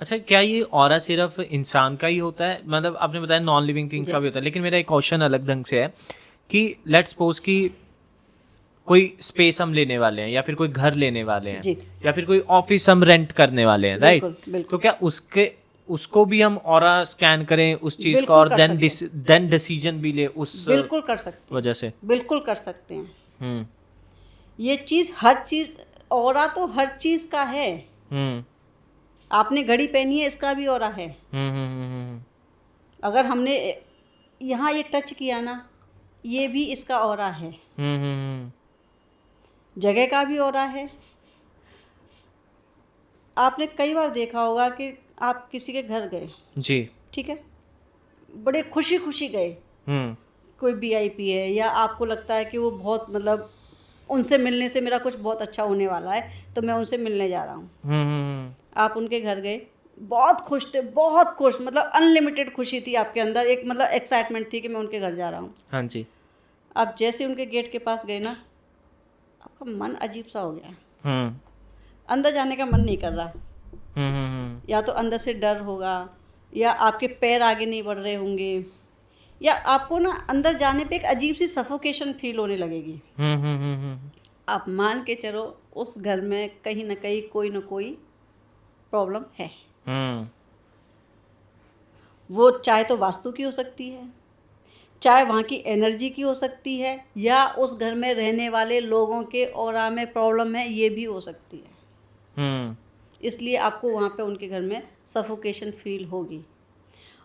अच्छा, क्या ये ऑरा सिर्फ इंसान का ही होता है? मतलब आपने बताया नॉन लिविंग थिंग्स का भी होता है, लेकिन मेरा एक क्वेश्चन अलग ढंग से है कि लेट्स सपोज कि कोई स्पेस हम लेने वाले हैं, या फिर कोई घर लेने वाले हैं, जी या फिर कोई ऑफिस हम रेंट करने वाले हैं, राइट? बिल्कुल तो बिल्कुल क्या उसको भी हम ऑरा स्कैन करें उस चीज का, बिल्कुल और कर सकते हैं, देन डिसीजन भी ले उस बिल्कुल कर सकते हैं, वजह से? बिल्कुल कर सकते हैं। हम्म ये चीज़ हर चीज़, ऑरा तो हर चीज़ का है। हम्म आपने घड़ी पहनी है, इसका भी ऑरा है। हम्म हम्म हम्म अगर हमने यहाँ ये टच किया ना, ये भी इसका ऑरा है। जगह का भी ऑरा है। आपने कई बार देखा होगा कि आप किसी के घर गए, जी। ठीक है, बड़े खुशी खुशी गए, हम्म कोई वीआईपी है, या आपको लगता है कि वो बहुत मतलब उनसे मिलने से मेरा कुछ बहुत अच्छा होने वाला है, तो मैं उनसे मिलने जा रहा हूँ। आप उनके घर गए, बहुत खुश थे, बहुत खुश, मतलब अनलिमिटेड खुशी थी आपके अंदर, एक मतलब एक्साइटमेंट थी कि मैं उनके घर जा रहा हूँ। हाँ जी। आप जैसे उनके गेट के पास गए ना, आपका मन अजीब सा हो गया, हम्म अंदर जाने का मन नहीं कर रहा। या तो अंदर से डर होगा, या आपके पैर आगे नहीं बढ़ रहे होंगे, या आपको ना अंदर जाने पे एक अजीब सी सफोकेशन फील होने लगेगी। आप मान के चलो उस घर में कहीं ना कहीं कोई ना कोई प्रॉब्लम है। वो चाहे तो वास्तु की हो सकती है, चाहे वहाँ की एनर्जी की हो सकती है, या उस घर में रहने वाले लोगों के ऑरा में प्रॉब्लम है, ये भी हो सकती है। इसलिए आपको वहाँ पे उनके घर में सफोकेशन फील होगी।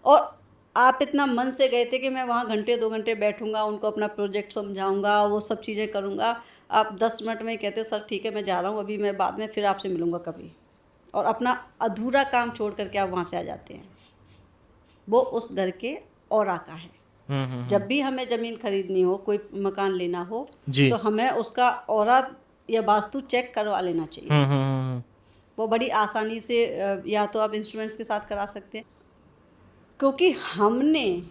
और आप इतना मन से गए थे कि मैं वहाँ घंटे 2 घंटे बैठूंगा, उनको अपना प्रोजेक्ट समझाऊंगा, वो सब चीज़ें करूंगा। आप 10 मिनट में ही कहते सर ठीक है मैं जा रहा हूँ, अभी मैं बाद में फिर आपसे मिलूंगा कभी, और अपना अधूरा काम छोड़ करके आप वहाँ से आ जाते हैं। वो उस घर के ऑरा का है। जब भी हमें ज़मीन खरीदनी हो, कोई मकान लेना हो, जी। तो हमें उसका ऑरा या वास्तु चेक करवा लेना चाहिए। वो बड़ी आसानी से या तो आप इंस्ट्रूमेंट्स के साथ करा सकते हैं, क्योंकि हमने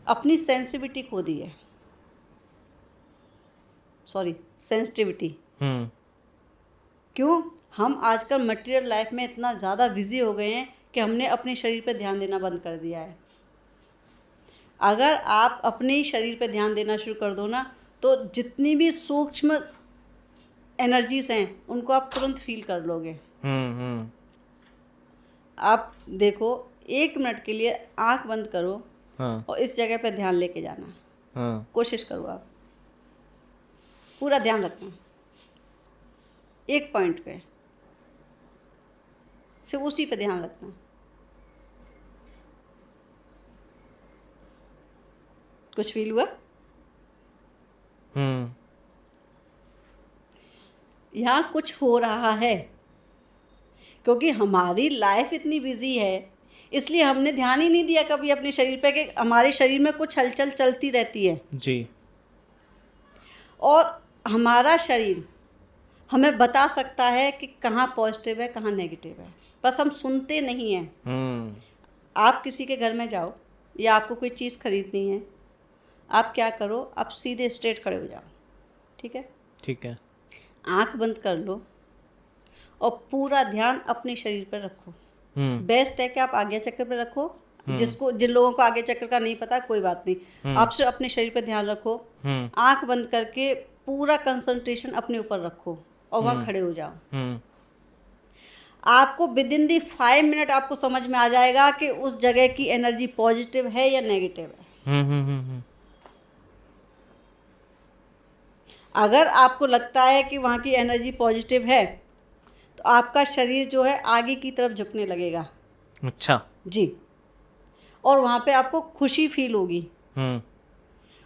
अपनी सेंसिटिविटी खो दी है, सॉरी सेंसिटिविटी। क्यों? हम आजकल मटेरियल लाइफ में इतना ज़्यादा बिजी हो गए हैं कि हमने अपने शरीर पर ध्यान देना बंद कर दिया है। अगर आप अपने शरीर पर ध्यान देना शुरू कर दो ना, तो जितनी भी सूक्ष्म एनर्जीज हैं उनको आप तुरंत फील कर लोगे। आप देखो, 1 मिनट के लिए आंख बंद करो, हाँ और इस जगह पे ध्यान लेके जाना। हाँ कोशिश करो, आप पूरा ध्यान रखना एक पॉइंट पे, सिर्फ उसी पे ध्यान रखना। कुछ फील हुआ? यहाँ कुछ हो रहा है, क्योंकि हमारी लाइफ इतनी बिजी है, इसलिए हमने ध्यान ही नहीं दिया कभी अपने शरीर पे कि हमारे शरीर में कुछ हलचल चलती रहती है। जी। और हमारा शरीर हमें बता सकता है कि कहाँ पॉजिटिव है, कहाँ नेगेटिव है, बस हम सुनते नहीं हैं। आप किसी के घर में जाओ, या आपको कोई चीज़ खरीदनी है, आप क्या करो, आप सीधे स्ट्रेट खड़े हो जाओ, ठीक है, ठीक है। आंख बंद कर लो, और पूरा ध्यान अपने शरीर पर रखो। बेस्ट है कि आप आज्ञा चक्र पर रखो। जिन लोगों को आज्ञा चक्र का नहीं पता, कोई बात नहीं, आप सिर्फ अपने शरीर पर ध्यान रखो। आंख बंद करके पूरा कंसंट्रेशन अपने ऊपर रखो, और वहाँ खड़े हो जाओ। आपको विद इन दी 5 मिनट आपको समझ में आ जाएगा कि उस जगह की एनर्जी पॉजिटिव है या नेगेटिव है। अगर आपको लगता है कि वहाँ की एनर्जी पॉजिटिव है, तो आपका शरीर जो है आगे की तरफ झुकने लगेगा। अच्छा। जी। और वहाँ पे आपको खुशी फील होगी।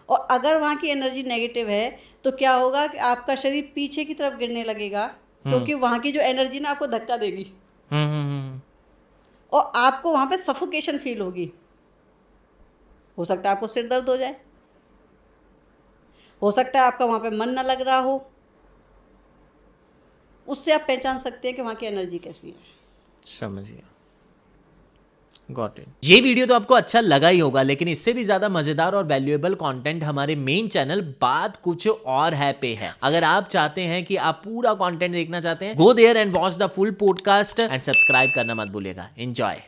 और अगर वहाँ की एनर्जी नेगेटिव है, तो क्या होगा कि आपका शरीर पीछे की तरफ गिरने लगेगा, क्योंकि वहाँ की जो एनर्जी ना आपको धक्का देगी, और आपको वहाँ पे सफोकेशन फील होगी। हो सकता है आपको सिर दर्द हो जाए, हो सकता है आपका वहाँ पे मन ना लग रहा हो। उससे आप पहचान सकते हैं कि वहाँ की एनर्जी कैसी है। समझ गया। Got it. ये वीडियो तो आपको अच्छा लगा ही होगा, लेकिन इससे भी ज्यादा मजेदार और वैल्यूएबल कंटेंट हमारे मेन चैनल बात कुछ और है पे है। अगर आप चाहते हैं कि आप पूरा कंटेंट देखना चाहते हैं, go there and watch the full podcast and subscribe करना मत भूलिएगा। एंजॉय।